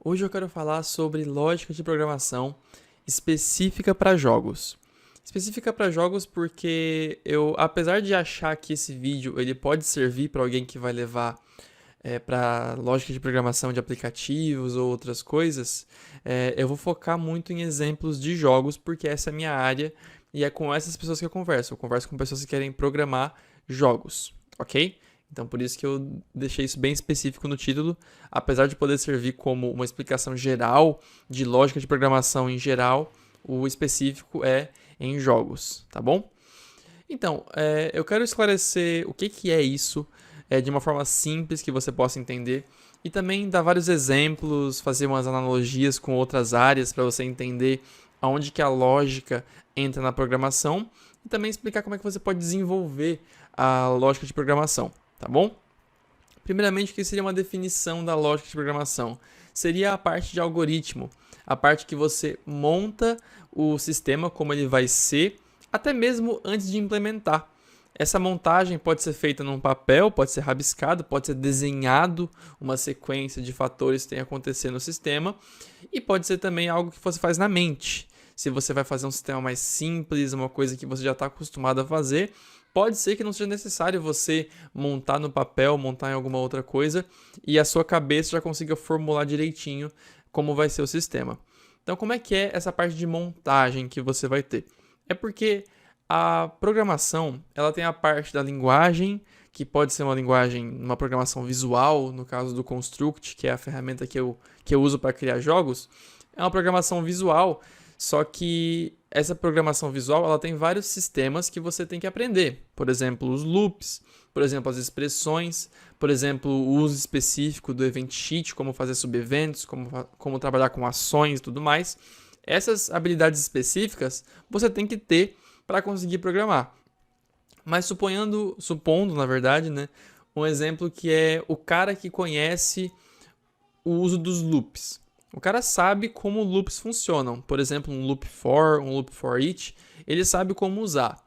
Hoje eu quero falar sobre lógica de programação específica para jogos. Específica para jogos porque apesar de achar que esse vídeo ele pode servir para alguém que vai levar para lógica de programação de aplicativos ou outras coisas, eu vou focar muito em exemplos de jogos porque essa é a minha área e é com essas pessoas que eu converso. Eu converso com pessoas que querem programar jogos, ok? Então, por isso que eu deixei isso bem específico no título, apesar de poder servir como uma explicação geral de lógica de programação em geral, o específico é em jogos, tá bom? Então, eu quero esclarecer o que é isso de uma forma simples que você possa entender e também dar vários exemplos, fazer umas analogias com outras áreas para você entender aonde que a lógica entra na programação e também explicar como é que você pode desenvolver a lógica de programação. Tá bom? Primeiramente, o que seria uma definição da lógica de programação? Seria a parte de algoritmo, a parte que você monta o sistema, como ele vai ser, até mesmo antes de implementar. Essa montagem pode ser feita num papel, pode ser rabiscado, pode ser desenhado uma sequência de fatores que tem a acontecer no sistema e pode ser também algo que você faz na mente. Se você vai fazer um sistema mais simples, uma coisa que você já está acostumado a fazer, pode ser que não seja necessário você montar no papel, montar em alguma outra coisa e a sua cabeça já consiga formular direitinho como vai ser o sistema. Então, como é que é essa parte de montagem que você vai ter? É porque a programação, ela tem a parte da linguagem, que pode ser uma linguagem, uma programação visual, no caso do Construct, que é a ferramenta que eu uso para criar jogos, é uma programação visual. Só que essa programação visual ela tem vários sistemas que você tem que aprender. Por exemplo, os loops, por exemplo, as expressões, por exemplo, o uso específico do event sheet, como fazer subeventos, como trabalhar com ações e tudo mais. Essas habilidades específicas você tem que ter para conseguir programar. Mas supondo, na verdade, né, um exemplo que é o cara que conhece o uso dos loops. O cara sabe como loops funcionam. Por exemplo, um loop for, um loop for each, ele sabe como usar.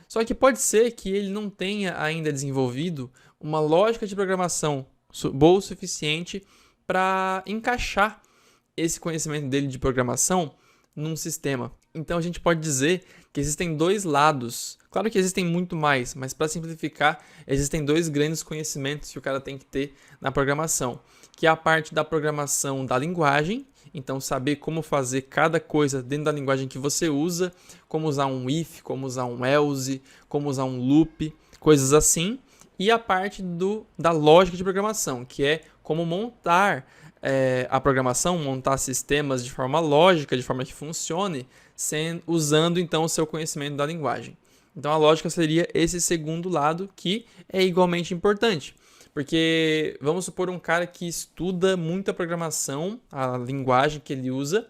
Só que pode ser que ele não tenha ainda desenvolvido uma lógica de programação boa o suficiente para encaixar esse conhecimento dele de programação num sistema. Então a gente pode dizer que existem dois lados. Claro que existem muito mais, mas para simplificar, existem dois grandes conhecimentos que o cara tem que ter na programação, que é a parte da programação da linguagem, então saber como fazer cada coisa dentro da linguagem que você usa, como usar um if, como usar um else, como usar um loop, coisas assim, e a parte da lógica de programação, que é como montar a programação, montar sistemas de forma lógica, de forma que funcione, usando então o seu conhecimento da linguagem. Então a lógica seria esse segundo lado que é igualmente importante. Porque vamos supor um cara que estuda muita programação, a linguagem que ele usa,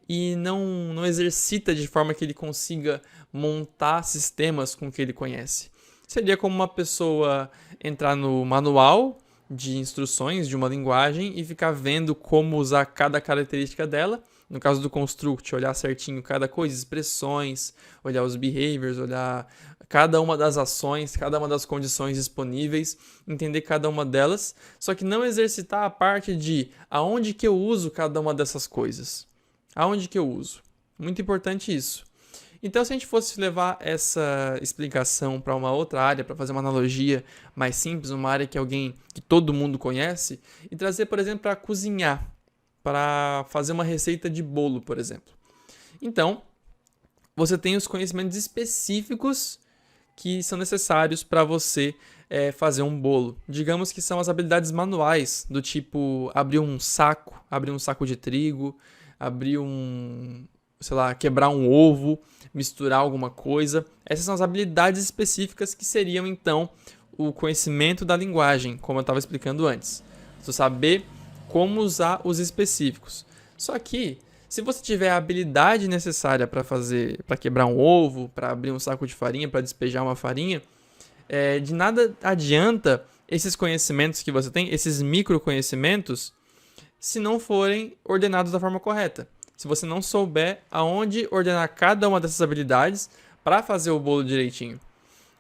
e não exercita de forma que ele consiga montar sistemas com o que ele conhece. Seria como uma pessoa entrar no manual de instruções de uma linguagem e ficar vendo como usar cada característica dela. No caso do Construct, olhar certinho cada coisa, expressões, olhar os behaviors, olhar cada uma das ações, cada uma das condições disponíveis, entender cada uma delas, só que não exercitar a parte de aonde que eu uso cada uma dessas coisas. Aonde que eu uso. Muito importante isso. Então, se a gente fosse levar essa explicação para uma outra área, para fazer uma analogia mais simples, uma área que todo mundo conhece, e trazer, por exemplo, para cozinhar, para fazer uma receita de bolo, por exemplo. Então, você tem os conhecimentos específicos que são necessários para você fazer um bolo. Digamos que são as habilidades manuais, do tipo abrir um saco de trigo, quebrar um ovo, misturar alguma coisa. Essas são as habilidades específicas que seriam, então, o conhecimento da linguagem, como eu estava explicando antes. Você saber como usar os específicos. Só que, se você tiver a habilidade necessária para quebrar um ovo, para abrir um saco de farinha, para despejar uma farinha, de nada adianta esses conhecimentos que você tem, esses microconhecimentos, se não forem ordenados da forma correta. Se você não souber aonde ordenar cada uma dessas habilidades para fazer o bolo direitinho.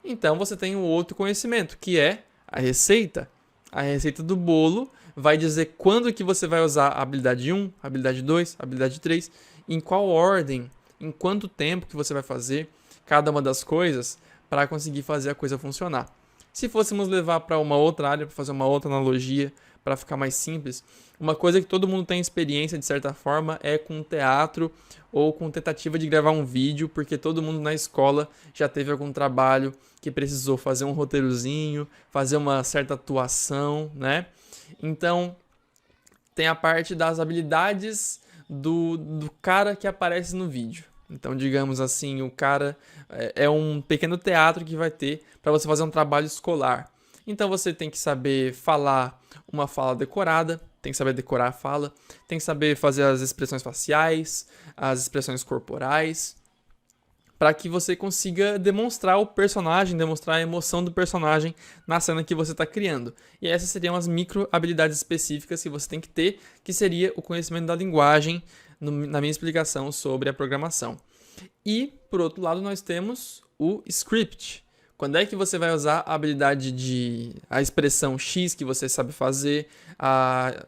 Então você tem um outro conhecimento, que é a receita. A receita do bolo vai dizer quando que você vai usar a habilidade 1, a habilidade 2, a habilidade 3, em qual ordem, em quanto tempo que você vai fazer cada uma das coisas para conseguir fazer a coisa funcionar. Se fôssemos levar para uma outra área, para fazer uma outra analogia, para ficar mais simples, uma coisa que todo mundo tem experiência de certa forma é com teatro ou com tentativa de gravar um vídeo, porque todo mundo na escola já teve algum trabalho que precisou fazer um roteirozinho, fazer uma certa atuação, né? Então, tem a parte das habilidades do cara que aparece no vídeo. Então, digamos assim, o cara é um pequeno teatro que vai ter para você fazer um trabalho escolar. Então, você tem que saber falar uma fala decorada, tem que saber decorar a fala, tem que saber fazer as expressões faciais, as expressões corporais, para que você consiga demonstrar o personagem, demonstrar a emoção do personagem na cena que você está criando. E essas seriam as micro habilidades específicas que você tem que ter, que seria o conhecimento da linguagem, na minha explicação sobre a programação. E, por outro lado, nós temos o script. Quando é que você vai usar a habilidade a expressão X que você sabe fazer,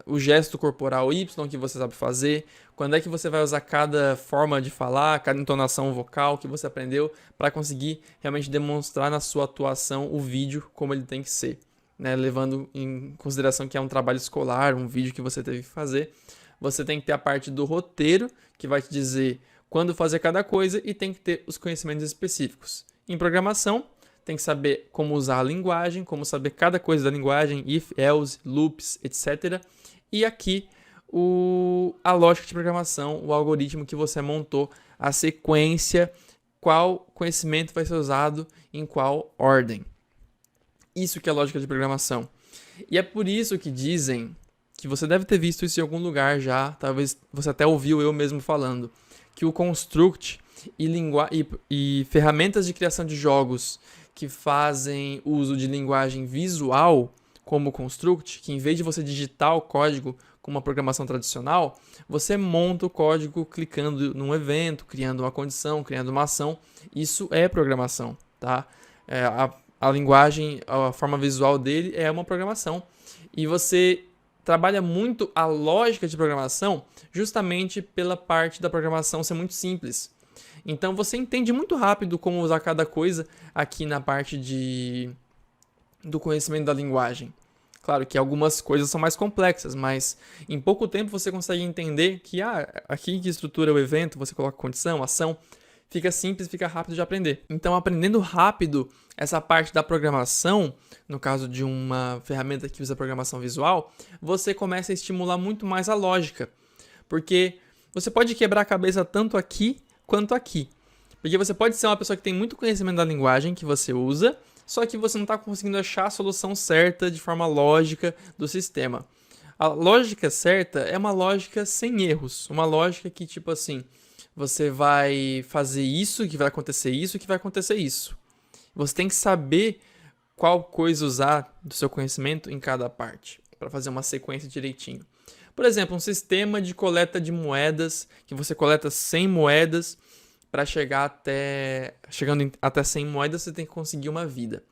o gesto corporal Y que você sabe fazer, quando é que você vai usar cada forma de falar, cada entonação vocal que você aprendeu para conseguir realmente demonstrar na sua atuação o vídeo como ele tem que ser, né? Levando em consideração que é um trabalho escolar, um vídeo que você teve que fazer. Você tem que ter a parte do roteiro, que vai te dizer quando fazer cada coisa, e tem que ter os conhecimentos específicos. Em programação, tem que saber como usar a linguagem, como saber cada coisa da linguagem, if, else, loops, etc. E aqui, a lógica de programação, o algoritmo que você montou, a sequência, qual conhecimento vai ser usado em qual ordem. Isso que é a lógica de programação. E é por isso que dizem que você deve ter visto isso em algum lugar já, talvez você até ouviu eu mesmo falando, que o construct e ferramentas de criação de jogos que fazem uso de linguagem visual, como o construct, que em vez de você digitar o código com uma programação tradicional, você monta o código clicando num evento, criando uma condição, criando uma ação. Isso é programação, tá? A linguagem, a forma visual dele é uma programação. E você trabalha muito a lógica de programação justamente pela parte da programação ser muito simples. Então você entende muito rápido como usar cada coisa aqui na parte do conhecimento da linguagem. Claro que algumas coisas são mais complexas, mas em pouco tempo você consegue entender que aqui que estrutura o evento, você coloca condição, ação, fica simples, fica rápido de aprender. Então, aprendendo rápido essa parte da programação, no caso de uma ferramenta que usa programação visual, você começa a estimular muito mais a lógica. Porque você pode quebrar a cabeça tanto aqui quanto aqui. Porque você pode ser uma pessoa que tem muito conhecimento da linguagem que você usa, só que você não está conseguindo achar a solução certa de forma lógica do sistema. A lógica certa é uma lógica sem erros. Uma lógica que, tipo assim, você vai fazer isso, que vai acontecer isso, que vai acontecer isso. Você tem que saber qual coisa usar do seu conhecimento em cada parte, para fazer uma sequência direitinho. Por exemplo, um sistema de coleta de moedas, que você coleta 100 moedas, para chegando até 100 moedas, você tem que conseguir uma vida.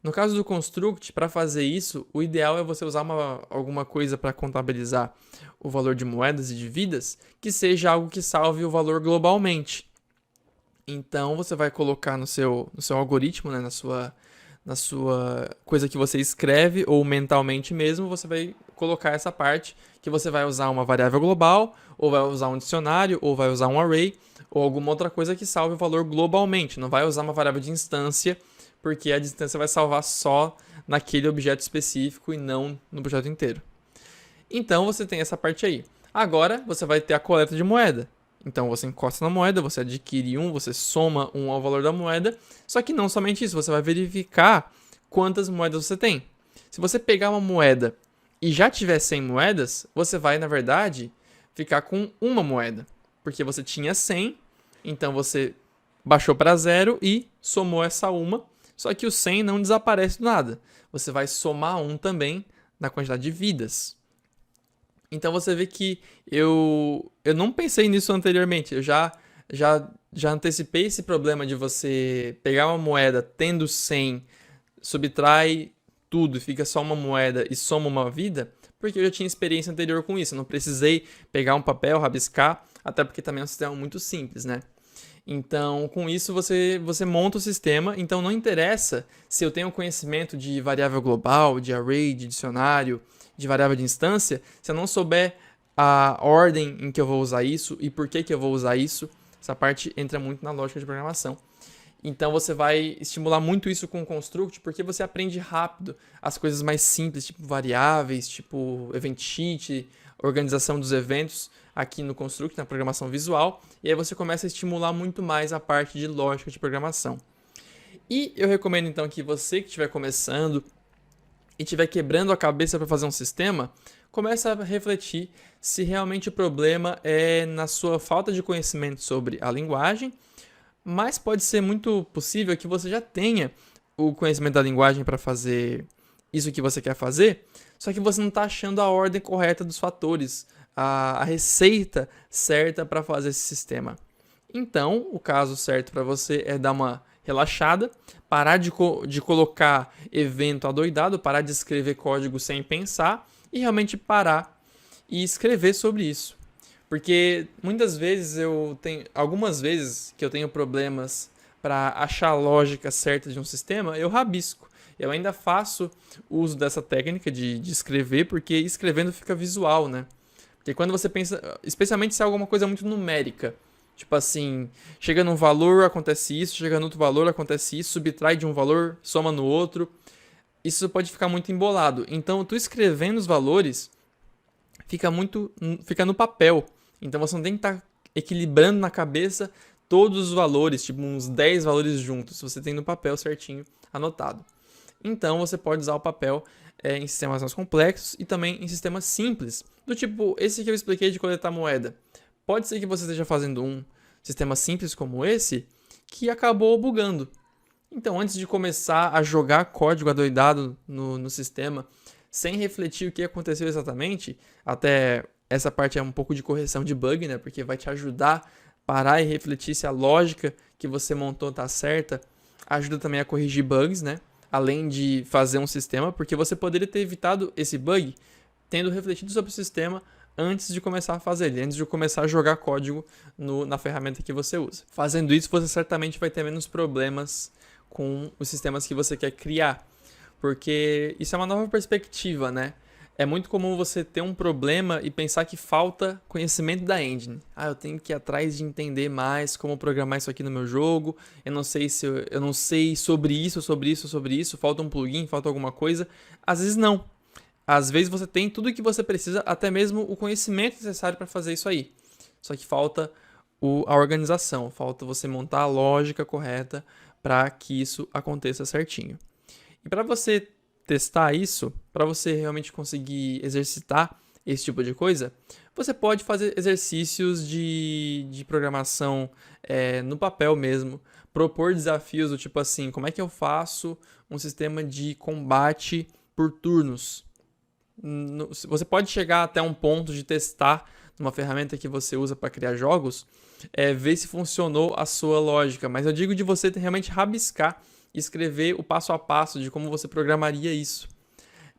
No caso do construct, para fazer isso, o ideal é você usar alguma coisa para contabilizar o valor de moedas e de vidas, que seja algo que salve o valor globalmente. Então, você vai colocar no seu algoritmo, né, na sua coisa que você escreve, ou mentalmente mesmo, você vai colocar essa parte que você vai usar uma variável global, ou vai usar um dicionário, ou vai usar um array, ou alguma outra coisa que salve o valor globalmente. Não vai usar uma variável de instância, porque a distância vai salvar só naquele objeto específico e não no projeto inteiro. Então, você tem essa parte aí. Agora, você vai ter a coleta de moeda. Então, você encosta na moeda, você adquire você soma ao valor da moeda. Só que não somente isso, você vai verificar quantas moedas você tem. Se você pegar uma moeda e já tiver 100 moedas, você vai, na verdade, ficar com uma moeda. Porque você tinha 100, então você baixou para 0 e somou essa uma. Só que o 100 não desaparece do nada. Você vai somar 1 também na quantidade de vidas. Então você vê que eu não pensei nisso anteriormente. Eu já antecipei esse problema de você pegar uma moeda tendo 100, subtrai tudo e fica só uma moeda e soma uma vida, porque eu já tinha experiência anterior com isso. Eu não precisei pegar um papel, rabiscar, até porque também é um sistema muito simples, né? Então, com isso, você monta o sistema. Então, não interessa se eu tenho conhecimento de variável global, de array, de dicionário, de variável de instância, se eu não souber a ordem em que eu vou usar isso e por que eu vou usar isso, essa parte entra muito na lógica de programação. Então, você vai estimular muito isso com o Construct, porque você aprende rápido as coisas mais simples, tipo variáveis, tipo event sheet, organização dos eventos aqui no Construct, na programação visual, e aí você começa a estimular muito mais a parte de lógica de programação. E eu recomendo então que você que estiver começando e estiver quebrando a cabeça para fazer um sistema, comece a refletir se realmente o problema é na sua falta de conhecimento sobre a linguagem, mas pode ser muito possível que você já tenha o conhecimento da linguagem para fazer isso que você quer fazer, só que você não está achando a ordem correta dos fatores, a receita certa para fazer esse sistema. Então, o caso certo para você é dar uma relaxada, parar de colocar evento adoidado, parar de escrever código sem pensar e realmente parar e escrever sobre isso. Porque muitas vezes algumas vezes que eu tenho problemas para achar a lógica certa de um sistema, eu rabisco. Eu ainda faço uso dessa técnica de escrever, porque escrevendo fica visual, né? Porque quando você pensa, especialmente se é alguma coisa muito numérica, tipo assim, chega num valor, acontece isso, chega no outro valor, acontece isso, subtrai de um valor, soma no outro, isso pode ficar muito embolado. Então, tu escrevendo os valores, fica no papel. Então, você não tem que estar equilibrando na cabeça todos os valores, tipo uns 10 valores juntos, você tem no papel certinho anotado. Então, você pode usar o papel em sistemas mais complexos e também em sistemas simples, do tipo esse que eu expliquei de coletar moeda. Pode ser que você esteja fazendo um sistema simples como esse que acabou bugando. Então, antes de começar a jogar código adoidado no sistema, sem refletir o que aconteceu exatamente, até essa parte é um pouco de correção de bug, né? Porque vai te ajudar a parar e refletir se a lógica que você montou está certa. Ajuda também a corrigir bugs, né? Além de fazer um sistema, porque você poderia ter evitado esse bug tendo refletido sobre o sistema antes de começar a fazer ele, antes de começar a jogar código na ferramenta que você usa. Fazendo isso, você certamente vai ter menos problemas com os sistemas que você quer criar, porque isso é uma nova perspectiva, né? É muito comum você ter um problema e pensar que falta conhecimento da engine. Eu tenho que ir atrás de entender mais como programar isso aqui no meu jogo. Eu não sei sobre isso, falta um plugin, falta alguma coisa. Às vezes não. Às vezes você tem tudo o que você precisa, até mesmo o conhecimento necessário para fazer isso aí. Só que falta a organização, falta você montar a lógica correta para que isso aconteça certinho. E para você testar isso, para você realmente conseguir exercitar esse tipo de coisa, você pode fazer exercícios de programação no papel mesmo, propor desafios do tipo assim, como é que eu faço um sistema de combate por turnos? Você pode chegar até um ponto de testar numa ferramenta que você usa para criar jogos, ver se funcionou a sua lógica, mas eu digo de você realmente rabiscar e escrever o passo a passo de como você programaria isso.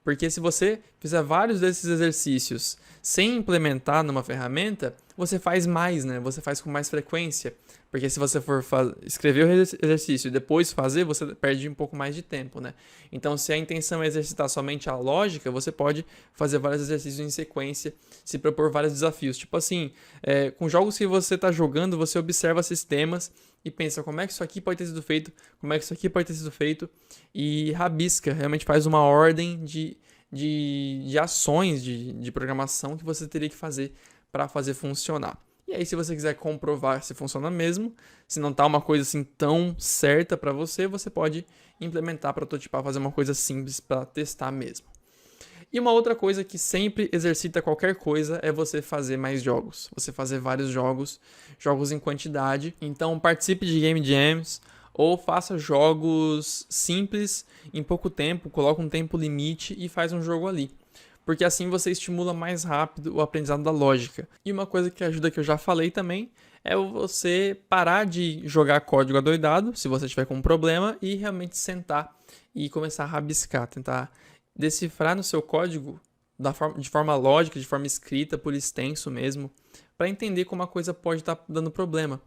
Porque se você fizer vários desses exercícios sem implementar numa ferramenta, você faz mais, né? Você faz com mais frequência. Porque se você for escrever o exercício e depois fazer, você perde um pouco mais de tempo, né? Então, se a intenção é exercitar somente a lógica, você pode fazer vários exercícios em sequência, se propor vários desafios. Tipo assim, com jogos que você está jogando, você observa sistemas e pensa como é que isso aqui pode ter sido feito, como é que isso aqui pode ter sido feito, e rabisca, realmente faz uma ordem de ações de programação que você teria que fazer para fazer funcionar. E aí, se você quiser comprovar se funciona mesmo, se não tá uma coisa assim tão certa para você, você pode implementar, prototipar, fazer uma coisa simples para testar mesmo. E uma outra coisa que sempre exercita qualquer coisa é você fazer mais jogos. Você fazer vários jogos em quantidade. Então participe de game jams ou faça jogos simples em pouco tempo, coloca um tempo limite e faz um jogo ali. Porque assim você estimula mais rápido o aprendizado da lógica. E uma coisa que ajuda, que eu já falei também, é você parar de jogar código adoidado, se você tiver com um problema, e realmente sentar e começar a rabiscar, tentar decifrar no seu código de forma lógica, de forma escrita, por extenso mesmo, para entender como a coisa pode estar dando problema.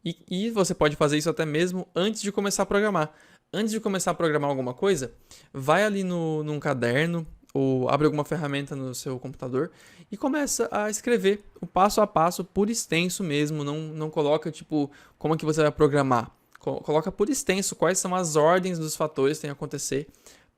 E você pode fazer isso até mesmo antes de começar a programar. Antes de começar a programar alguma coisa, vai ali num caderno ou abre alguma ferramenta no seu computador e começa a escrever o passo a passo por extenso mesmo. Não coloca, tipo, como é que você vai programar. Coloca por extenso quais são as ordens dos fatores que tem que acontecer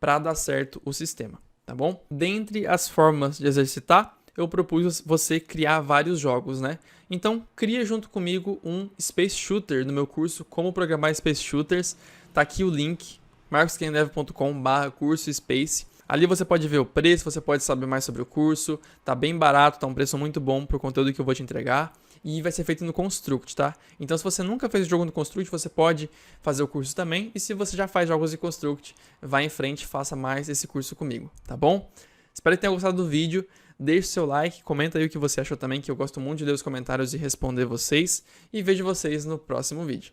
para dar certo o sistema, tá bom? Dentre as formas de exercitar, eu propus você criar vários jogos, né? Então, cria junto comigo um Space Shooter no meu curso Como Programar Space Shooters. Tá aqui o link, marcoskendev.com/curso Space. Ali você pode ver o preço, você pode saber mais sobre o curso. Tá bem barato, tá um preço muito bom pro conteúdo que eu vou te entregar. E vai ser feito no Construct, tá? Então, se você nunca fez jogo no Construct, você pode fazer o curso também. E se você já faz jogos de Construct, vá em frente e faça mais esse curso comigo, tá bom? Espero que tenha gostado do vídeo. Deixe seu like, comenta aí o que você achou também, que eu gosto muito de ler os comentários e responder vocês. E vejo vocês no próximo vídeo.